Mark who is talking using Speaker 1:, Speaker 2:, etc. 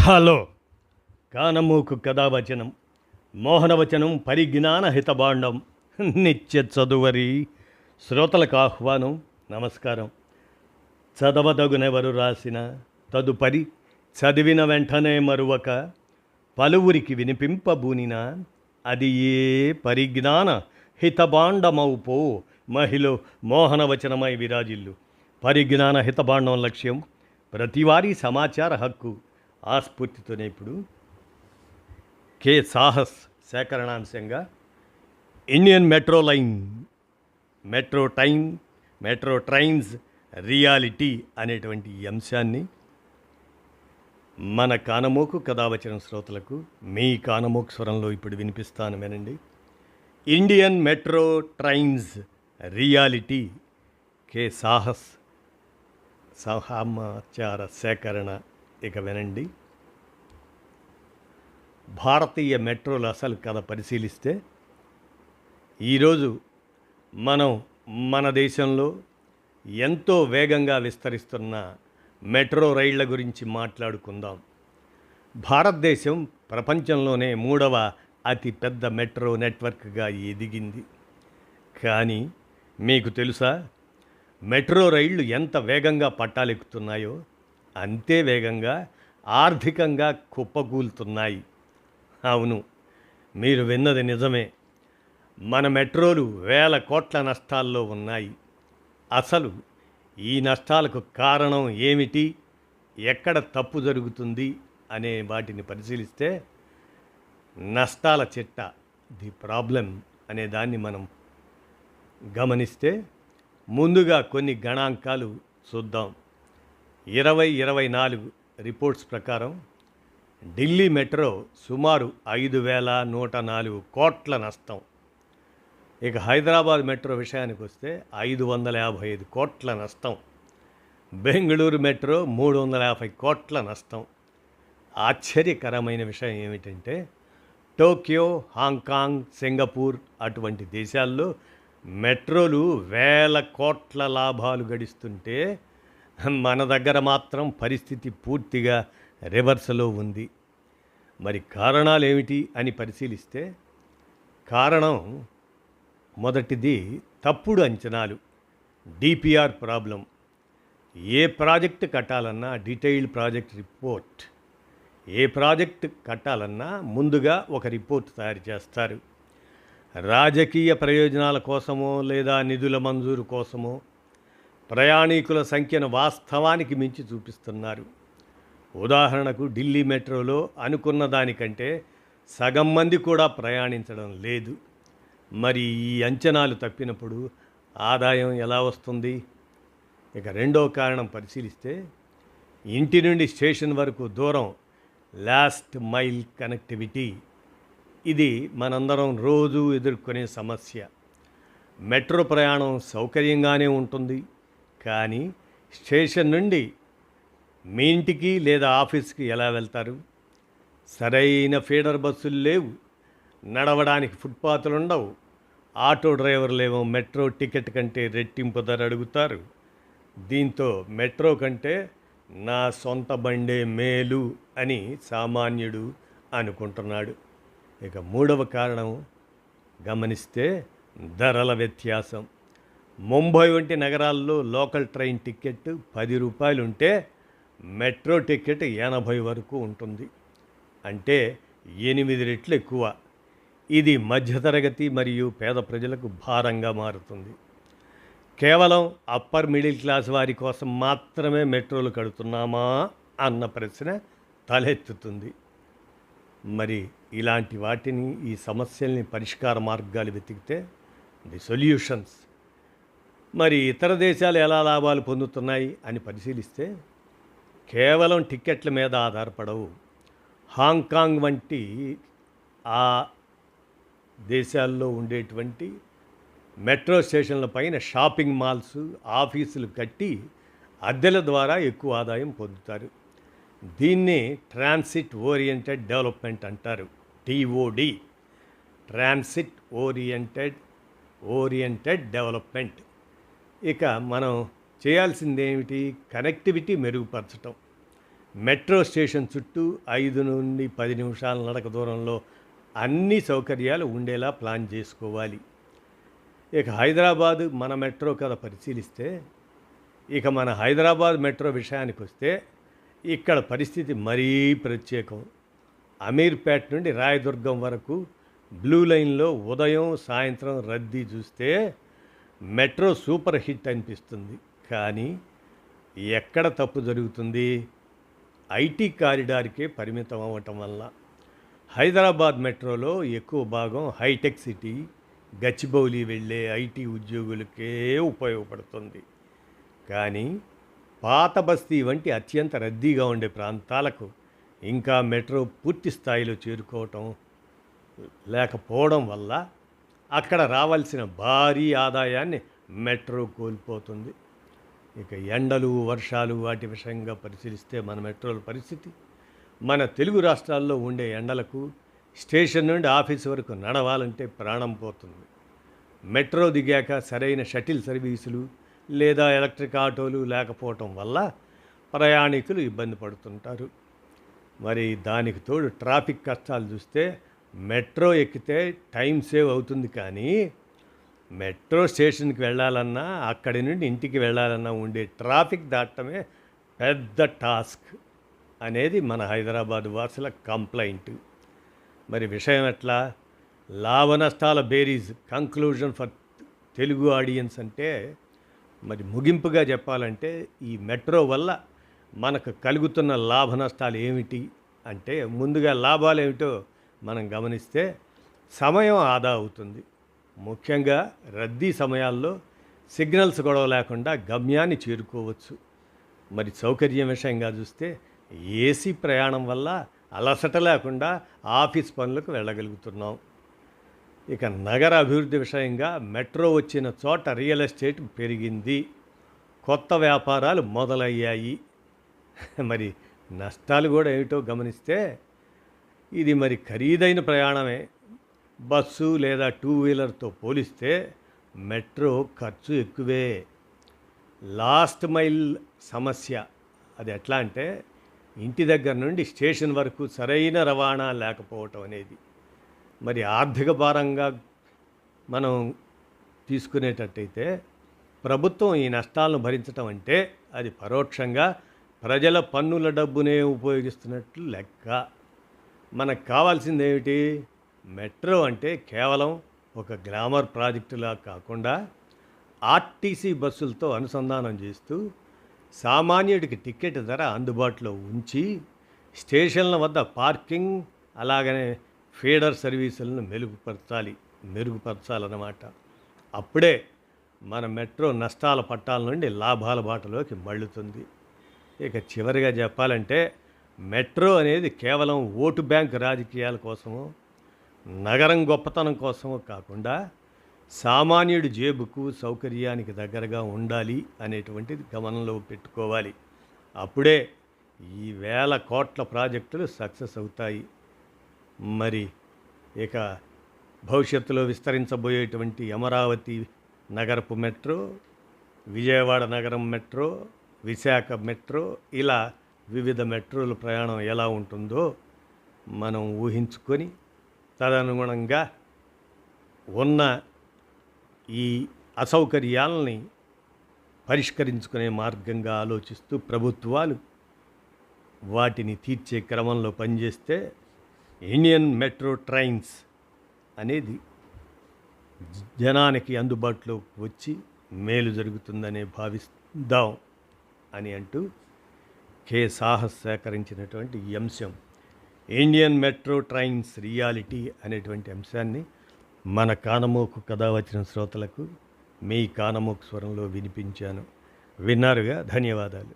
Speaker 1: Hello కానమూకు కథావచనం మోహనవచనం పరిజ్ఞాన హితబాండం నిత్య చదువరి శ్రోతలకు ఆహ్వానం. నమస్కారం. చదవదగునెవరు రాసిన తదుపరి చదివిన వెంటనే మరువక పలువురికి వినిపింపబూనిన అది ఏ పరిజ్ఞాన హితబాండమౌపో మహిళ మోహనవచనమై విరాజిల్లు. పరిజ్ఞాన హితబాండం లక్ష్యం ప్రతివారీ సమాచార హక్కు. ఆ స్ఫూర్తితోనే ఇప్పుడు కె సాహస్ సేకరణాంశంగా Indian metro line, metro trains reality అనేటువంటి ఈ అంశాన్ని మన కానమోకు కథావచనం శ్రోతలకు మీ కానమోకు స్వరంలో ఇప్పుడు వినిపిస్తాను, వినండి. Indian metro trains reality, K Sahas సమాచార సేకరణ. ఇక వినండి. భారతీయ మెట్రోలు అసలు కథ పరిశీలిస్తే ఈరోజు మనం మన దేశంలో ఎంతో వేగంగా విస్తరిస్తున్న మెట్రో రైళ్ల గురించి మాట్లాడుకుందాం. భారతదేశం ప్రపంచంలోనే 3వ అతి పెద్ద మెట్రో నెట్వర్క్గా ఎదిగింది. కానీ మీకు తెలుసా, మెట్రో రైళ్లు ఎంత వేగంగా పట్టాలెక్కుతున్నాయో అంతే వేగంగా ఆర్థికంగా కుప్పకూలుతున్నాయి. అవును, మీరు విన్నది నిజమే. మన మెట్రోలు వేల కోట్ల నష్టాల్లో ఉన్నాయి. అసలు ఈ నష్టాలకు కారణం ఏమిటి, ఎక్కడ తప్పు జరుగుతుంది అనే వాటిని పరిశీలిస్తే నష్టాల చిట్ట, ది ప్రాబ్లం అనే దాన్ని మనం గమనిస్తే ముందుగా కొన్ని గణాంకాలు చూద్దాం. 2024 రిపోర్ట్స్ ప్రకారం ఢిల్లీ మెట్రో సుమారు 5,104 కోట్ల నష్టం. ఇక హైదరాబాద్ మెట్రో విషయానికి వస్తే 555 కోట్ల నష్టం. బెంగళూరు మెట్రో 350 కోట్ల నష్టం. ఆశ్చర్యకరమైన విషయం ఏమిటంటే టోక్యో, హాంకాంగ్, సింగపూర్ అటువంటి దేశాల్లో మెట్రోలు వేల కోట్ల లాభాలు గడిస్తుంటే మన దగ్గర మాత్రం పరిస్థితి పూర్తిగా రివర్స్లో ఉంది. మరి కారణాలు ఏమిటి అని పరిశీలిస్తే కారణం మొదటిది తప్పుడు అంచనాలు, డిపిఆర్ ప్రాబ్లం. ఏ ప్రాజెక్టు కట్టాలన్నా డీటెయిల్డ్ ప్రాజెక్ట్ రిపోర్ట్, ఏ ప్రాజెక్టు కట్టాలన్నా ముందుగా ఒక రిపోర్ట్ తయారు చేస్తారు. రాజకీయ ప్రయోజనాల కోసమో లేదా నిధుల మంజూరు కోసమో ప్రయాణికుల సంఖ్యను వాస్తవానికి మించి చూపిస్తున్నారు. ఉదాహరణకు ఢిల్లీ మెట్రోలో అనుకున్న దానికంటే సగం మంది కూడా ప్రయాణించడం లేదు. మరి ఈ అంచనాలు తప్పినప్పుడు ఆదాయం ఎలా వస్తుంది? ఇక రెండో కారణం పరిశీలిస్తే ఇంటి నుండి స్టేషన్ వరకు దూరం, లాస్ట్ మైల్ కనెక్టివిటీ. ఇది మనందరం రోజు ఎదుర్కొనే సమస్య. మెట్రో ప్రయాణం సౌకర్యంగానే ఉంటుంది, కానీ స్టేషన్ నుండి మీ ఇంటికి లేదా ఆఫీస్కి ఎలా వెళ్తారు? సరైన ఫీడర్ బస్సులు లేవు, నడవడానికి ఫుట్పాత్లు ఉండవు, ఆటో డ్రైవర్లేమో మెట్రో టికెట్ కంటే రెట్టింపు ధర అడుగుతారు. దీంతో మెట్రో కంటే నా సొంత బండే మేలు అని సామాన్యుడు అనుకుంటున్నాడు. ఇక మూడవ కారణం గమనిస్తే ధరల వ్యత్యాసం. ముంబై వంటి నగరాల్లో లోకల్ ట్రైన్ టికెట్ 10 రూపాయలు ఉంటే మెట్రో టికెట్ 80 వరకు ఉంటుంది. అంటే 8 రెట్లు ఎక్కువ. ఇది మధ్యతరగతి మరియు పేద ప్రజలకు భారంగా మారుతుంది. కేవలం అప్పర్ మిడిల్ క్లాస్ వారి కోసం మాత్రమే మెట్రోలు కడుతున్నామా అన్న ప్రశ్న తలెత్తుతుంది. మరి ఇలాంటి వాటిని, ఈ సమస్యల్ని పరిష్కార మార్గాలు వెతికితే ది సొల్యూషన్స్. మరి ఇతర దేశాలు ఎలా లాభాలు పొందుతున్నాయి అని పరిశీలిస్తే కేవలం టిక్కెట్ల మీద ఆధారపడవు. హాంకాంగ్ వంటి ఆ దేశాల్లో ఉండేటువంటి మెట్రో స్టేషన్ల పైన షాపింగ్ మాల్స్, ఆఫీసులు కట్టి అద్దెల ద్వారా ఎక్కువ ఆదాయం పొందుతారు. దీన్ని ట్రాన్సిట్ ఓరియంటెడ్ డెవలప్మెంట్ అంటారు, టిఓడి, ట్రాన్సిట్ ఓరియంటెడ్ డెవలప్మెంట్. ఇక మనం చేయాల్సింది ఏమిటి? కనెక్టివిటీ మెరుగుపరచటం. మెట్రో స్టేషన్ చుట్టూ 5 నుండి 10 నిమిషాల నడక దూరంలో అన్ని సౌకర్యాలు ఉండేలా ప్లాన్ చేసుకోవాలి. ఇక హైదరాబాదు మన మెట్రో కథ పరిశీలిస్తే, ఇక మన హైదరాబాద్ మెట్రో విషయానికి వస్తే ఇక్కడ పరిస్థితి మరీ ప్రత్యేకం. అమీర్పేట నుండి రాయదుర్గం వరకు బ్లూ లైన్లో ఉదయం సాయంత్రం రద్దీ చూస్తే మెట్రో సూపర్ హిట్ అనిపిస్తుంది. కానీ ఎక్కడ తప్పు జరుగుతుంది? ఐటీ కారిడార్కే పరిమితం అవ్వటం వల్ల. హైదరాబాద్ మెట్రోలో ఎక్కువ భాగం హైటెక్ సిటీ, గచ్చిబౌలి వెళ్ళే ఐటీ ఉద్యోగులకే ఉపయోగపడుతుంది. కానీ పాత బస్తీ వంటి అత్యంత రద్దీగా ఉండే ప్రాంతాలకు ఇంకా మెట్రో పూర్తి స్థాయిలో చేరుకోవటం లేకపోవడం వల్ల అక్కడ రావాల్సిన భారీ ఆదాయాన్ని మెట్రో కోల్పోతుంది. ఇక ఎండలు, వర్షాలు వాటి విషయంగా పరిశీలిస్తే మన మెట్రోల పరిస్థితి, మన తెలుగు రాష్ట్రాల్లో ఉండే ఎండలకు స్టేషన్ నుండి ఆఫీస్ వరకు నడవాలంటే ప్రాణం పోతుంది. మెట్రో దిగాక సరైన షటిల్ సర్వీసులు లేదా ఎలక్ట్రిక్ ఆటోలు లేకపోవటం వల్ల ప్రయాణికులు ఇబ్బంది పడుతుంటారు. మరి దానికి తోడు ట్రాఫిక్ కష్టాలు చూస్తే మెట్రో ఎక్కితే టైం సేవ్ అవుతుంది, కానీ మెట్రో స్టేషన్కి వెళ్ళాలన్నా అక్కడి నుండి ఇంటికి వెళ్ళాలన్నా ఉండే ట్రాఫిక్ దాటమే పెద్ద టాస్క్ అనేది మన హైదరాబాద్ వాసుల కంప్లైంట్. మరి విషయం ఎట్లా? లాభ నష్టాల బేరీజ్, కంక్లూజన్ ఫర్ తెలుగు ఆడియన్స్ అంటే, మరి ముగింపుగా చెప్పాలంటే ఈ మెట్రో వల్ల మనకు కలుగుతున్న లాభ నష్టాలు ఏమిటి అంటే, ముందుగా లాభాలు ఏమిటో మనం గమనిస్తే సమయం ఆదా అవుతుంది. ముఖ్యంగా రద్దీ సమయాల్లో సిగ్నల్స్ గొడవ లేకుండా గమ్యాన్ని చేరుకోవచ్చు. మరి సౌకర్యం విషయంగా చూస్తే ఏసీ ప్రయాణం వల్ల అలసట లేకుండా ఆఫీస్ పనులకు వెళ్ళగలుగుతున్నాం. ఇక నగర అభివృద్ధి విషయంగా మెట్రో వచ్చిన చోట రియల్ ఎస్టేట్ పెరిగింది, కొత్త వ్యాపారాలు మొదలయ్యాయి. మరి నష్టాలు కూడా ఏమిటో గమనిస్తే ఇది మరి ఖరీదైన ప్రయాణమే. బస్సు లేదా 2 వీలర్తో పోలిస్తే మెట్రో ఖర్చు ఎక్కువే. లాస్ట్ మైల్ సమస్య, అది ఎట్లా అంటే ఇంటి దగ్గర నుండి స్టేషన్ వరకు సరైన రవాణా లేకపోవటం అనేది. మరి ఆర్థిక భారంగా మనం తీసుకునేటట్టయితే ప్రభుత్వం ఈ నష్టాలను భరించటం అంటే అది పరోక్షంగా ప్రజల పన్నుల డబ్బునే ఉపయోగిస్తున్నట్లు లెక్క. మనకు కావాల్సింది ఏమిటి? మెట్రో అంటే కేవలం ఒక గ్లామర్ ప్రాజెక్టులా కాకుండా ఆర్టీసీ బస్సులతో అనుసంధానం చేస్తూ సామాన్యుడికి టికెట్ ధర అందుబాటులో ఉంచి స్టేషన్ల వద్ద పార్కింగ్, అలాగనే ఫీడర్ సర్వీసులను మెరుగుపరచాలన్నమాట. అప్పుడే మన మెట్రో నష్టాల పట్టాల నుండి లాభాల బాటలోకి మళ్ళుతుంది. ఇక చివరిగా చెప్పాలంటే మెట్రో అనేది కేవలం ఓటు బ్యాంక్ రాజకీయాల కోసమో, నగరం గొప్పతనం కోసమో కాకుండా సామాన్యుడి జేబుకు సౌకర్యానికి దగ్గరగా ఉండాలి అనేటువంటిది గమనంలో పెట్టుకోవాలి. అప్పుడే ఈ వేల కోట్ల ప్రాజెక్టులు సక్సెస్ అవుతాయి. మరి ఇక భవిష్యత్తులో విస్తరించబోయేటువంటి అమరావతి నగరపు మెట్రో, విజయవాడ నగరం మెట్రో, విశాఖ మెట్రో, ఇలా వివిధ మెట్రోల ప్రయాణం ఎలా ఉంటుందో మనం ఊహించుకొని తదనుగుణంగా ఉన్న ఈ అసౌకర్యాలని పరిష్కరించుకునే మార్గంగా ఆలోచిస్తూ ప్రభుత్వాలు వాటిని తీర్చే క్రమంలో పనిచేస్తే ఇండియన్ మెట్రో ట్రైన్స్ అనేది జనానికి అందుబాటులోకి వచ్చి మేలు జరుగుతుందనే భావిద్దాం అని అంటూ కె సాహస్ సేకరించినటువంటి ఈ అంశం ఇండియన్ మెట్రో ట్రైన్స్ రియాలిటీ అనేటువంటి అంశాన్ని మన కానమోకు కథ వచ్చిన శ్రోతలకు మీ కానమోకు స్వరంలో వినిపించాను. విన్నారుగా, ధన్యవాదాలు.